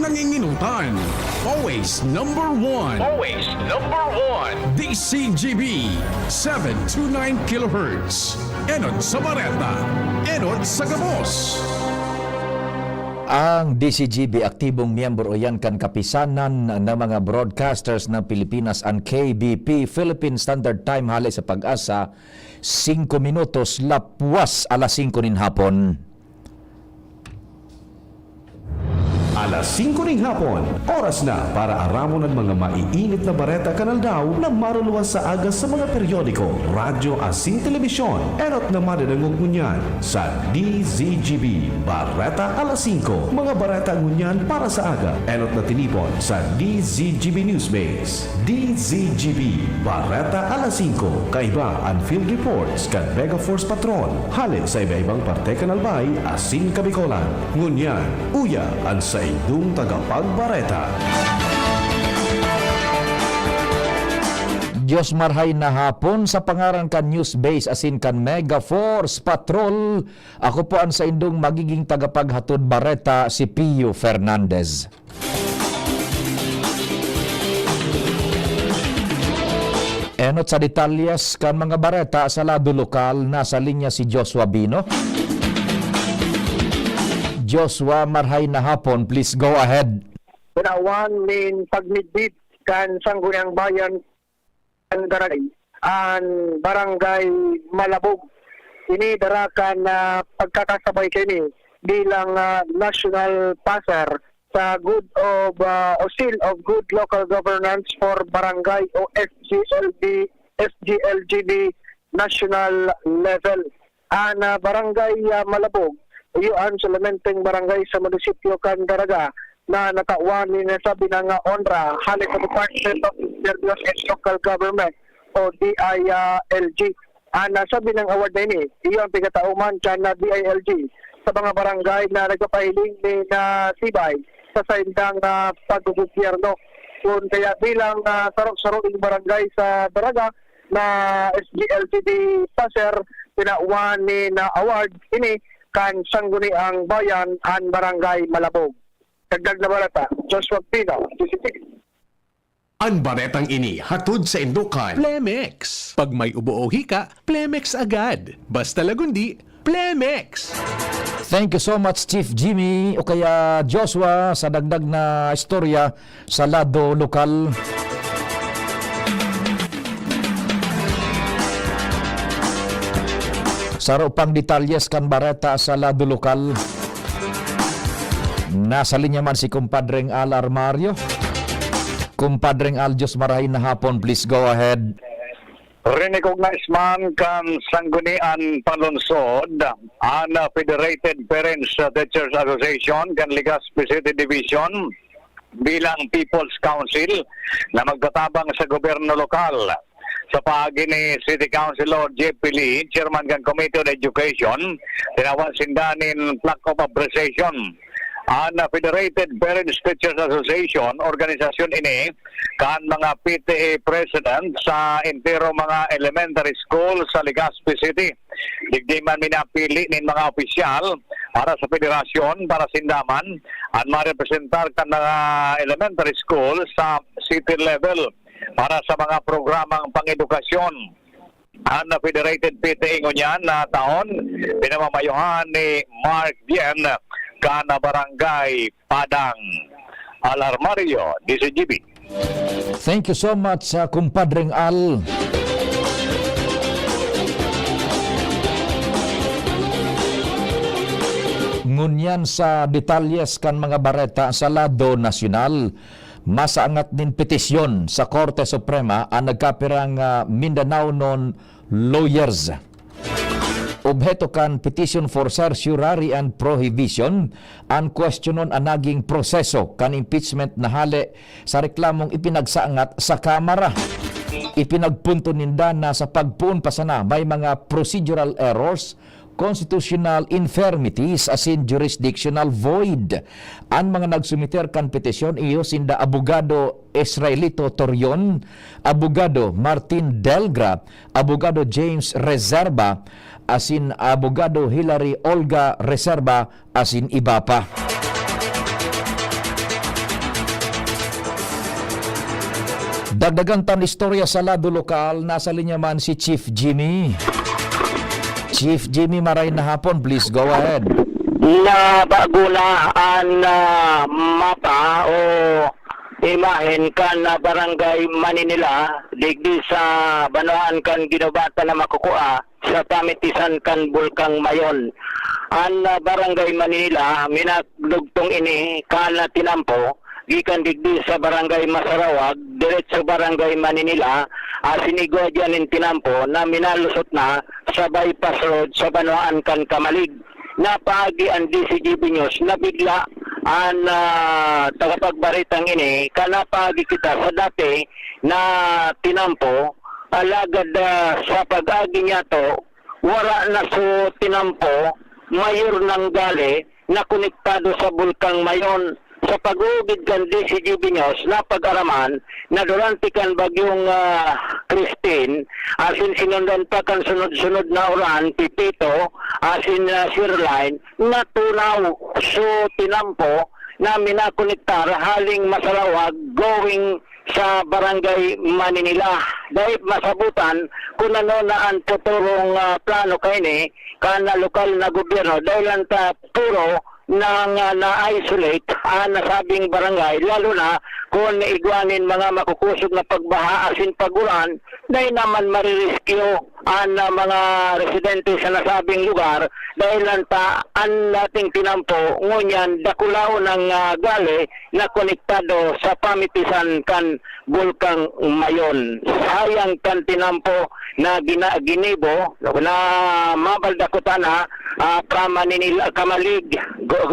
nanginginutan. Always number one. Always number one. DCGB 729 kHz. Enot sa Bareta. Enot sa Gabos. Ang DCGB aktibong miyembro yan kan kapisanan ng mga broadcasters ng Pilipinas ang KBP Philippine Standard Time hali sa Pag-asa 5 minutos lapwas alas 5 nin hapon. Alas 5 ng hapon, oras na para aramon ng mga maiinit na bareta kanal daw na maruluwas sa agas sa mga periodiko, radyo asin telebisyon. Erot na madadangog ngunyan sa DZGB Bareta alas 5. Mga bareta ngunyan para sa aga. Erot na tinipon sa DZGB Newsbase. DZGB Bareta alas 5. Kaiba ang field reports kan Mega Force Patrol. Halin sa iba-ibang parte kanalbay asin kabikolan. Ngunyan, uya ang sa idong tagapagbareta. Diyos marhay na hapon sa pangaran kan Newsbase asin kan Mega Force Patrol. Ako po ang sa indong magiging tagapaghatod bareta si Pio Fernandez. Enot sa detalyes kan mga bareta sa lado lokal, nasa linya si Joshua Bino. Joshua, marhay na hapon. Please go ahead. Pinawan min pagmidbid kan Sangguniang Bayan ang Daragay ang Barangay Malabog. Ini darakan na pagkakasabay kini bilang national passer sa good of o seal of good local governance for barangay o SGLGB national level. Ang Barangay Malabog iyon sa lamenteng barangay sa munisipyo kan Daraga na nakawani na sabi ng ONRA halik sa Department of Interior and Local Government o DILG. Sabi ng award na ini, iyon pigatauman dyan na DILG sa mga barangay na nagpapahiling ni na Sibay sa saindang pag-gobyerno. Kaya bilang sarok-saroking barangay sa Daraga na SGLGD passer, pinauwan ni na award ini kan Sangguniang Bayan ang Barangay Malabog. Dagdag na balata, Joshua Pino, CCTV. Ang baretang ini hatod sa Indukan. Plemex. Pag may ubo-ohi ka, Plemex agad. Basta lagundi, Plemex. Thank you so much, Chief Jimmy o kaya Joshua sa dagdag na istorya sa lado lokal. Saro pang detalyes kan bareta sa lado lokal. Nasa linya man si kumpadreng Al Armario. Kumpadreng Al, Diyos marahin na hapon. Please go ahead. Recognize man kan Sanggunian Panlunsod ang Federated Parents Teachers Association kan Legazpi City Division bilang People's Council na magtatabang sa gobyerno lokal. Sa paagi ni City Councilor J.P. Lee, Chairman ng Committee on Education, tinawan sindanin plaque of appreciation. Ang Federated Parents Teachers Association, organisasyon ini, kan mga PTA President sa entero mga elementary school sa Legazpi City. Digdiman minapili nin mga opisyal para sa federasyon, para sindaman, at marepresentar kan mga elementary school sa city level para sa mga programang pang-edukasyon. Ang Federated PTA ngunyan na taon, pinamamayuhan ni Mark Bien, kana Barangay Padang. Al Armario, DCGB. Thank you so much, kumpadreng Al. Ngunyan sa detalyes kan mga bareta sa lado nasyonal. Masaangat din petisyon sa Korte Suprema ang nagkapirang Mindanao non lawyers. Objeto kan petition for certiorari and prohibition ang questionon ang naging proseso kan impeachment na hali sa reklamong ipinagsaangat sa Kamara. Ipinagpunto ninda na sa pagpuon pa sana may mga procedural errors, constitutional infirmities as in jurisdictional void. Ang mga nagsumiter kan petisyon iyo sinda abogado Israelito Torion, abogado Martin Delgra, abogado James Reserva, asin abogado Hilary Olga Reserva, asin iba pa. Dagdagan tan istorya sa lado lokal, nasa linya man si Chief Jimmy. Chief Jimmy, maray na hapon, please go ahead. Na bago na ang mapa o imahen kan na barangay Maninila digdi sa Banwaan kan ginubata na makukuha sa pamitisan kan Bulkang Mayon. Ang barangay Maninila minagdugtong ini kan na tinampo gikan digdi sa barangay Masarawag diretso barangay Maninila sinigo dyan in tinampo na minalusot na sa bypass road sa Banwaan kan Kamalig. Napagi ang DCGB News na bigla ang tagapagbaritang ini kanapagi kita sa dati na tinampo alagad sa pag-agi niya to wala na so tinampo mayor ng gali na konektado sa Bulkang Mayon. Sa pag-ugid kan DCGB News na pag-araman na durante kan bagyong Christine asin sinundan pa kan sunod-sunod na uran Pipito asin Sirline na tunaw so tinampo na minakonektar haling Masarawag going sa barangay Maninila. Dahil masabutan kung ano na ang tuturong plano kayo ni kana lokal na gobyerno dahil ang puro nang na-isolate nasabing barangay, lalo na kung igwanin mga makukusog na pagbaha asin pagulan, dahil naman maririskyo ang mga residente sa nasabing lugar dahil nanta ang nating tinampo ngunyan dakulao ng gali na konektado sa pamitisan kan Bulkang Mayon. Sayang kan tinampo na ginibo na mabaldakutana from Manila, Kamalig,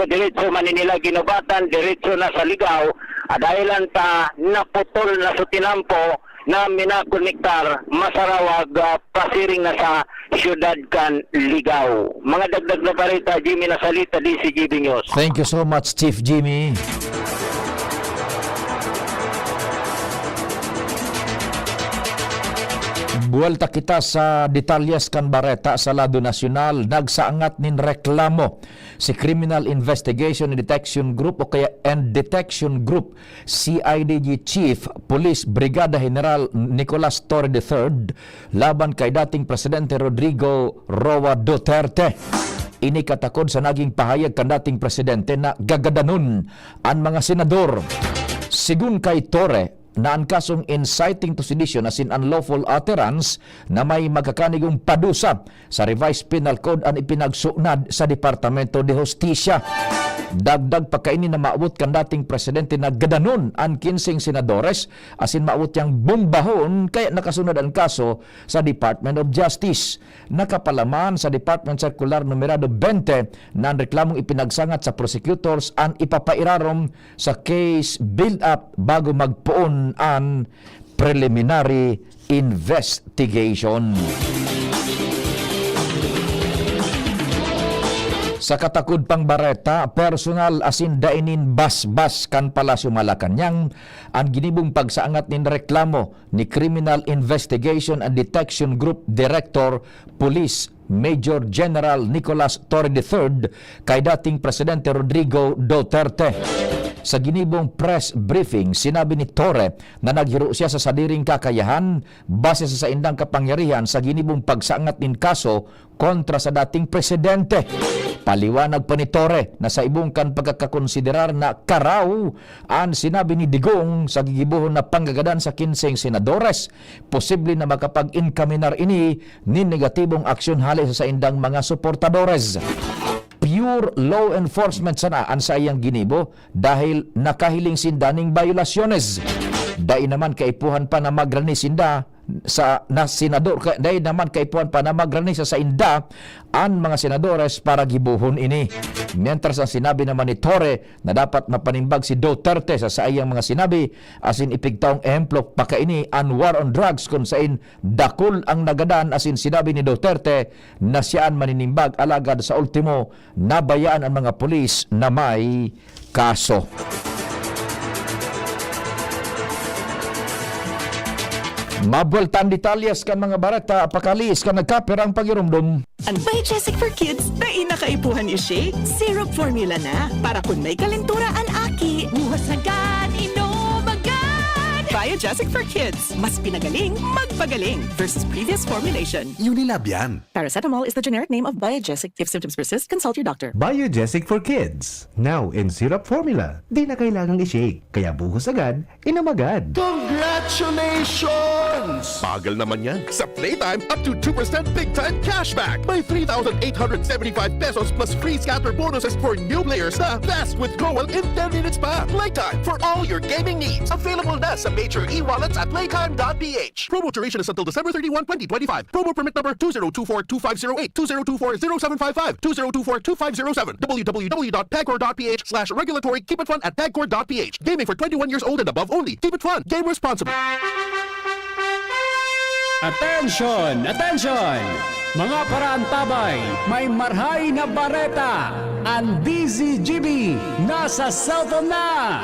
diretso Maninila ginubatan, diretso na sa Ligaw, dahil ta naputol na sa tinampo na minakonektar Masarawag pasiring na sa siyudad kan Ligaw. Mga dagdag na balita, Jimmy Nasalita, DCGB News. Thank you so much, Chief Jimmy. Buwelta kita sa detalyes kan bareta sa lado nasyonal. Nagsaangat nin reklamo si Criminal Investigation and Detection Group o kaya Detection Group CIDG Chief Police Brigada General Nicolas Torre III laban kay dating Presidente Rodrigo Roa Duterte. Ini katakod sa naging pahayag kan dating presidente na gagadanon ang mga senador. Sigun kay Torre, na ang kasong inciting to sedition as in unlawful utterance na may magkakanigong padusa sa revised penal code ang ipinagsunad sa Departamento de Justicia. Dagdag pa kaini na maabot kan dating presidente na gadanon ang 15 senadores asin maabot yang bombahon kaya nakasunod ang kaso sa Department of Justice. Nakapalaman sa Department Circular numerado 20 na ang reklamong ipinagsangat sa prosecutors ang ipapairarom sa case build-up bago magpuon ang preliminary investigation. Sa katakod pang bareta, personal asin dainin bas-bas kan Palasyo Malacañang ang ginibong pagsaangat nin reklamo ni Criminal Investigation and Detection Group Director Police Major General Nicolas Torre III kay dating Presidente Rodrigo Duterte. Sa ginibong press briefing, sinabi ni Torre na naghiro siya sa sadiring kakayahan base sa indang kapangyarihan sa ginibong pagsaangat nin kaso kontra sa dating presidente. Paliwanag pa ni Torre na sa ibungkan pagkakakonsiderar na karaw ang sinabi ni Digong sa gigibuhon na panggagadan sa 15 senadores, posible na makapag-inkaminar ini ni negatibong aksyon hali sa indang mga suportadores. Pure law enforcement sana ang sa iyang ginibo dahil nakahiling sindaning violasyones. Dahil naman kaipuhan pa na magrani sinda sa na senador, dahil naman kaipuhan pa na magrani sa inda ang mga senadores para gibuhon ini. Mientras ang sinabi naman ni Torre na dapat mapanimbag si Duterte sa iyang mga sinabi asin ipigtaong ehemplo pakaini ang war on drugs kung sain dakol ang nagadan asin sinabi ni Duterte na siyaan maninimbag alagad sa ultimo nabayaan ang mga pulis na may kaso. Mabueltan detalyes kan mga barata pakalis kan nagkaperang pagirumdum. Ang Biogesic for Kids na inakaipuhan isye, syrup formula na para kung may kalentura ang aki. Buhas agad, inom agad. Biogesic for Kids. Mas pinagaling, magpagaling versus previous formulation. Unilab yan. Paracetamol is the generic name of Biogesic. If symptoms persist, consult your doctor. Biogesic for Kids. Now in syrup formula. Di na kailangang i-shake. Kaya buhos agad, inom agad. Congratulations! Bagal naman yan. Sa Playtime, up to 2% big time cashback. May 3,875 pesos plus free scatter bonuses for new players na fast withdrawal in 10 minutes pa. Playtime for all your gaming needs. Available na sa major e-wallets at playtime.ph. Promo duration is until December 31, 2025. Promo permit number 2024-2508, 2024-0755, 2024-2507, www.pagcor.ph/regulatory. Keep it fun at pagcor.ph. Gaming for 21 years old and above only. Keep it fun. Game responsibly. Attention! Attention! Mga paraantabay, may marhay na bareta. Ang DZGB nasa cellphone na!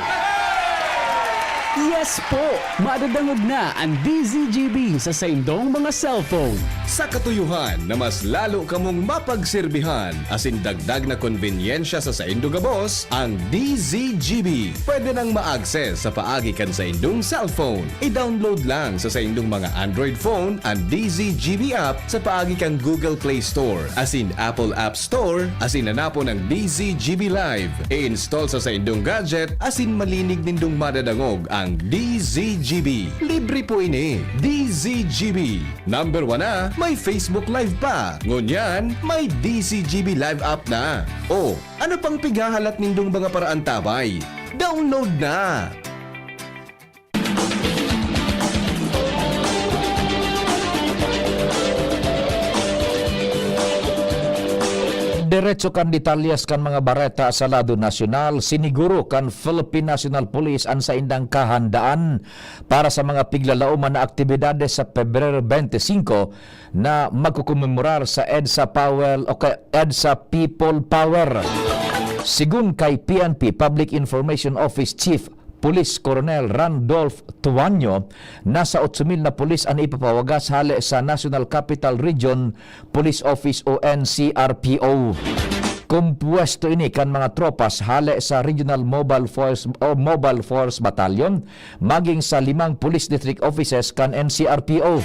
Yes po! Madadangog na ang DZGB sa saindong mga cellphone. Sa katuyuhan na mas lalo kamong mapagserbihan asin dagdag na konbinyensya sa saindong gabos, ang DZGB pwede nang ma-access sa paagi kan sa indong cellphone. I-download lang sa saindong mga Android phone ang DZGB app sa paagi kan Google Play Store asin Apple App Store asin hanapon ang DZGB Live. I-install sa saindong gadget asin malinig nindong madadangog ang DZGB. Libre po ini. DZGB. Number 1 na, may Facebook Live pa. Ngunyan, may DZGB Live app na. O, ano pang pighahalat nindong mga paraan tabay? Download na! Diretso kan detalyas kan mga bareta sa lado nasyonal, siniguro kan Philippine National Police ang sa indang kahandaan para sa mga piglalauman na aktibidades sa Pebrero 25 na magkukumemorar sa EDSA People Power. Sigun kay PNP Public Information Office Chief Police Colonel Randolph Tuanyo, nasa 8,000 na pulis ang ipapawagas hali sa National Capital Region Police Office o NCRPO. Kumpuesto ini kan mga tropas hali sa Regional Mobile Force Battalion maging sa 5 police district offices kan NCRPO.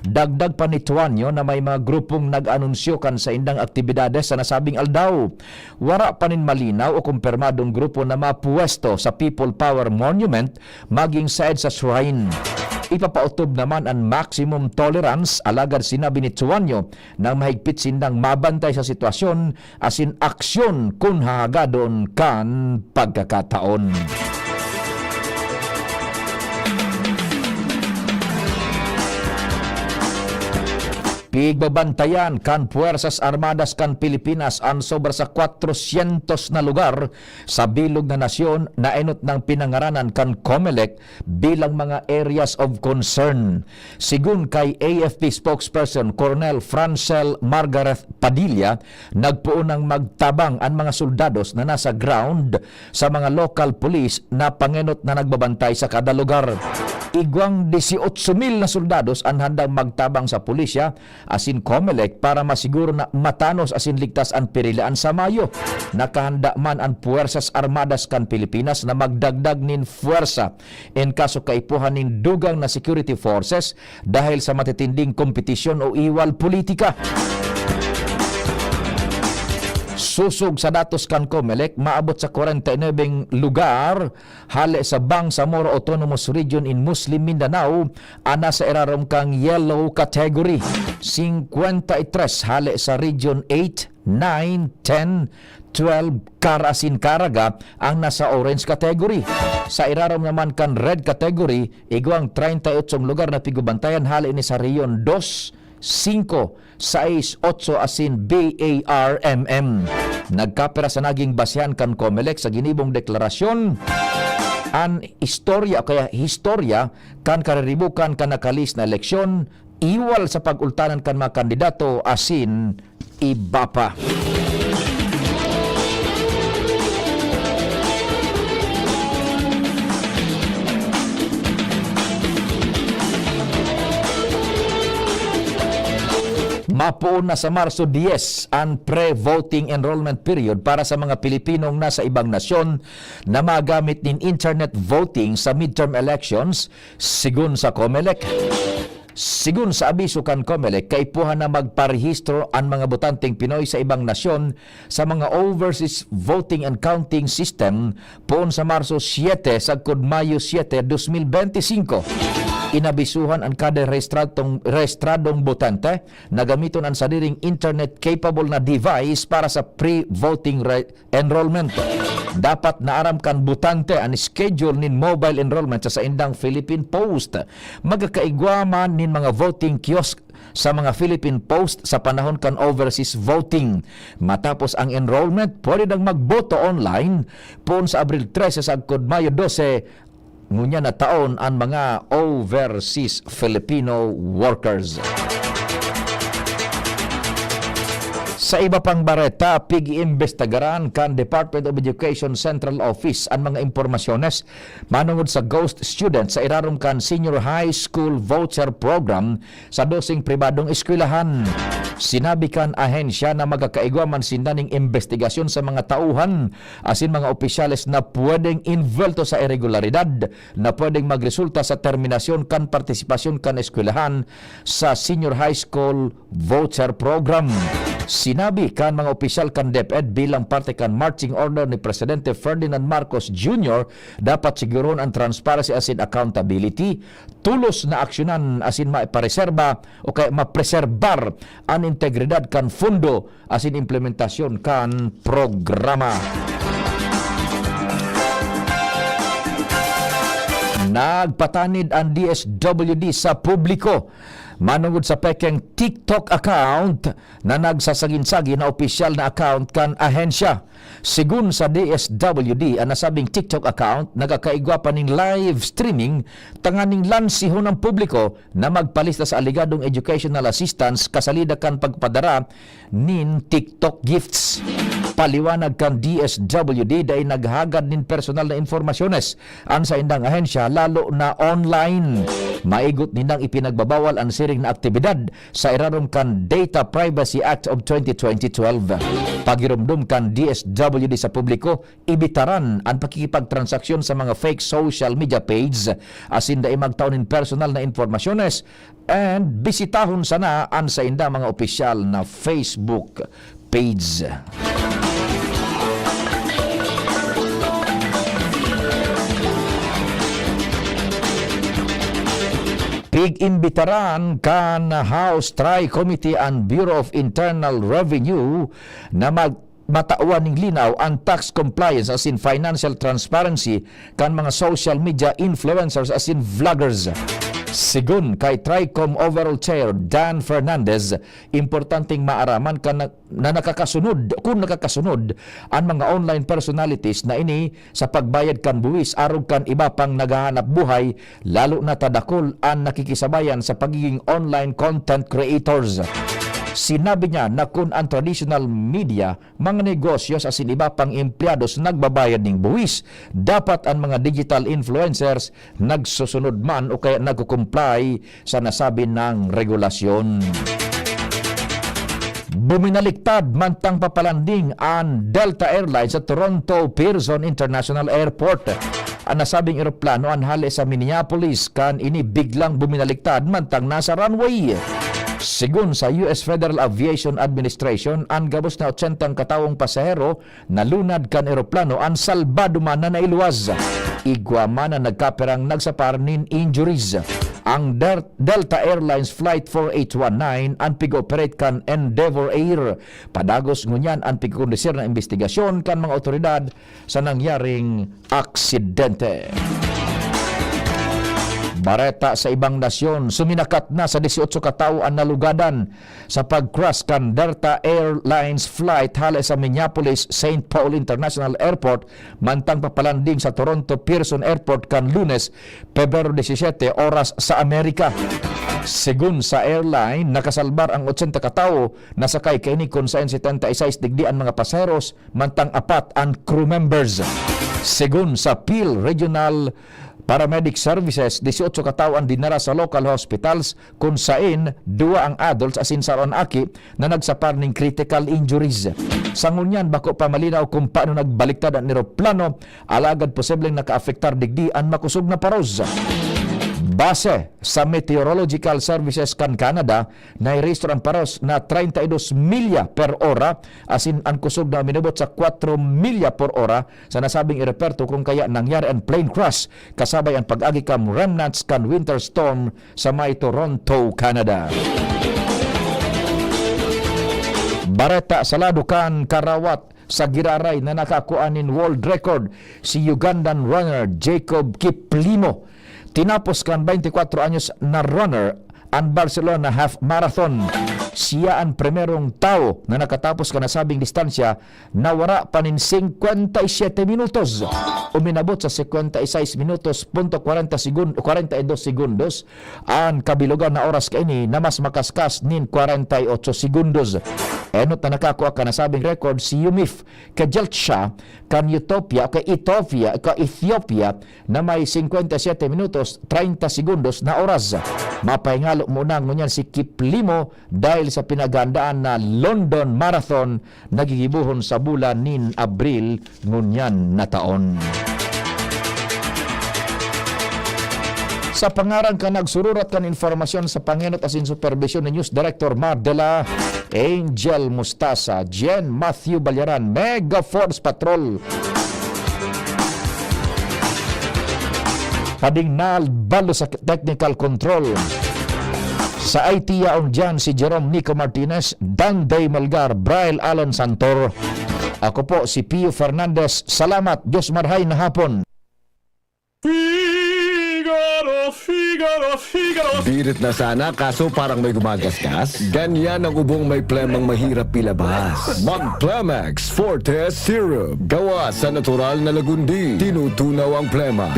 Dagdag pa ni Tuanyo na may mga grupong nag-anunsyo kan sa indang aktibidades sa nasabing aldaw. Wara pa nin malinaw o kumpirmadong grupo na mapuwesto sa People Power Monument maging sa EDSA Shrine. Ipapautob naman ang maximum tolerance, alagad sinabi ni Tuanyo nang mahigpit sindang mabantay sa sitwasyon asin aksyon kung hahagadon kan pagkakataon. Pigbabantayan kan Puwersas Armadas kan Pilipinas ang sobra sa 400 na lugar sa bilog na nasyon na enot ng pinangaranan kan COMELEC bilang mga areas of concern. Sigun kay AFP spokesperson Colonel Francel Margaret Padilla, nagpuunang magtabang ang mga soldados na nasa ground sa mga local police na pangenot na nagbabantay sa kada lugar. Igwang 18,000 na soldados ang handang magtabang sa pulisya asin COMELEC para masiguro na matanos asin ligtas ang pirilaan sa Mayo. Nakahanda man ang Puwersas Armadas kan Pilipinas na magdagdag nin fuerza in kaso kaipuhan nin dugang na security forces dahil sa matitinding kompetisyon o iwal politika. Susog sa datos kan COMELEC, maabot sa 49 lugar hali sa Bangsamoro Autonomous Region in Muslim Mindanao ana sa irarom kang yellow category. 53 hali sa Region 8, 9, 10, 12 Karasin Caraga ang nasa orange category. Sa irarom naman kan red category, igwang 38 lugar na pigubantayan hali ni sa Region 2, 5, 6, 8 asin BARMM. Nagkapera sa naging basyan kan COMELEC sa ginibong deklarasyon an istorya kaya historya kan kariribukan kan nakalis na eleksyon iwal sa pag-ultanan kan mga kandidato asin iba pa. Mapuon na sa Marso 10 ang pre-voting enrollment period para sa mga Pilipinong nasa ibang nasyon na magamit nin internet voting sa midterm elections, sigun sa COMELEC. Sigun sa abiso kan COMELEC, kaipuhan na magparehistro ang mga botanteng Pinoy sa ibang nasyon sa mga overseas voting and counting system poon sa Marso 7 sagkod Mayo 7, 2025. Inabisuhan ang kada rehistradong botante na gamiton ang sariling internet-capable na device para sa pre-voting enrollment. Dapat naaram kan botante ang schedule nin mobile enrollment sa indang Philippine Post. Magkakaigwaman nin mga voting kiosk sa mga Philippine Post sa panahon kan overseas voting. Matapos ang enrollment, pwede nang magboto online poon sa Abril 13 sa agkod Mayo 12 ngunya na taon ang mga overseas Filipino workers. Sa iba pang bareta, pig-iimbestigaran kan Department of Education Central Office ang mga impormasyones manungod sa ghost students sa irarom kan Senior High School Voucher Program sa dosing pribadong eskwelahan. Sinabi kan ahensya na magkakaigwaman sindaning investigasyon sa mga tauhan asin mga opisyales na pwedeng involto sa irregularidad na pwedeng magresulta sa terminasyon kan partisipasyon kan eskwelahan sa Senior High School Voucher Program. Sinabi kan mga opisyal kan DepEd bilang parte kan marching order ni Presidente Ferdinand Marcos Jr. dapat siguron ang transparency asin accountability, tulos na aksyonan asin maipareserba o kaya mapreserbar ang integridad kan fundo asin implementasyon kan programa. Nagpatanid ang DSWD sa publiko manungod sa pekeng TikTok account na nagsasagin-sagi na opisyal na account kan ahensya. Sigun sa DSWD, ang nasabing TikTok account nagakaigwa pa ning live streaming tanganing lansihon ng publiko na magpalista sa aligadong educational assistance kasalida kan pagpadara nin TikTok gifts. Paliwanag kan DSWD dahil naghagad nin personal na informasyones ang sa indang ahensya lalo na online. Maigot nindang ipinagbabawal ang siring na aktibidad sa irarom kan Data Privacy Act of 2012. Pagirumdum kan DSWD sa publiko, ibitaran ang pakikipagtransaksyon sa mga fake social media page asin da magtaunin personal na informasyones and bisitahon sana ang sa inda mga opisyal na Facebook page. Pig-imbitaran kan House Tri-Committee and Bureau of Internal Revenue na matawan ning linaw ang tax compliance as in financial transparency kan mga social media influencers as in vloggers. Sigun kay Tricom Overall Chair Dan Fernandez, importanteng maaraman na nakakasunod ang mga online personalities na ini sa pagbayad kan buwis arog kan iba pang naghahanap buhay lalo na tadakol ang nakikisabayan sa pagiging online content creators. Sinabi niya na kung ang traditional media, mga negosyo as in iba pang empleados nagbabayad ng buwis, dapat ang mga digital influencers nagsusunod man o kaya nagkukumply sa nasabi ng regulasyon. Buminaliktad mantang papalanding ang Delta Airlines sa Toronto Pearson International Airport. Ang nasabing eroplano ang hali sa Minneapolis kan ini biglang buminaliktad mantang nasa runway. Sigun sa US Federal Aviation Administration, ang gabos na 80 katawong pasahero na lunad kan eroplano ang salbado man na nailuwas. Igwa man na nagkaperang nagsapar nin injuries. Ang Delta Airlines Flight 4819 ang pig-operate kan Endeavor Air. Padagos ngunyan ang pig-kondisir na investigasyon kan mga otoridad sa nangyaring aksidente. Bareta sa ibang nasyon, suminakat na sa 18 katao ang nalugadan sa pag-crash kan Delta Airlines flight hala sa Minneapolis St. Paul International Airport mantang papalanding sa Toronto Pearson Airport kan Lunes, Pebrero 17 oras sa Amerika. Sigun sa airline, nakasalbar ang 80 katao na sakay kaini kun sa 76 digdi ang mga pasaheros mantang 4 ang crew members. Sigun sa Peel Regional Paramedic services, 18 katao ang dinara sa local hospitals kung sain 2 ang adults asin saron aki na nagsapar ning critical injuries. Sa ngunyan, bako pa malinaw kung paano nagbaliktad ang eroplano, alagad posibleng nakaafektar digdi ang makusog na paros. Base sa Meteorological Services kan Canada, nairehistro ang paros na 32 milya per ora, asin ang kusog na minabot sa 4 milya per ora sa nasabing ereperto kung kaya nangyari ang plane crash kasabay ang pag-agi kam remnants kan winter storm sa may Toronto, Canada. Bareta sa Ladukan, Karawat, sa Giraray na nakakuanin world record si Ugandan runner Jacob Kiplimo. Tinapos kan 24 anyos na runner ang Barcelona Half Marathon. Siya ang primerong tao na nakatapos ka nasabing distansya na wala pa nin 57 minutos. Uminabot sa 56 minutos, 42 segundos. Ang kabilugan na oras kaini na mas makaskas nin 48 segundos. Enot na nakakuha ka nasabing record si Yumif Kejelcha kan Ethiopia na may 57 minutos 30 segundos na oras. Mapahingalo muna ngunyan si Kiplimo dahil sa pinagandaan na London Marathon nagigibuhon sa bulan nin Abril ngunyan na taon. Sa pangarang ka nagsururat kan informasyon sa panginot asin supervision ni News Director Mardela Angel Mustasa, Jen Matthew Balyaran, Mega Force Patrol. Padingnal balo sa technical control. Sa IT yaong dyan si Jerome Nico Martinez, Danday Malgar, Braille Alon Santor. Ako po si Pio Fernandez. Salamat, Diyos marhay na hapon. Birit na sana kaso parang may gumagasgas. Ganyan ang ubong may plemang mahirap ilabas. Mag-Plemex Forte Syrup. Gawa sa natural na lagundi. Tinutunaw ang plema.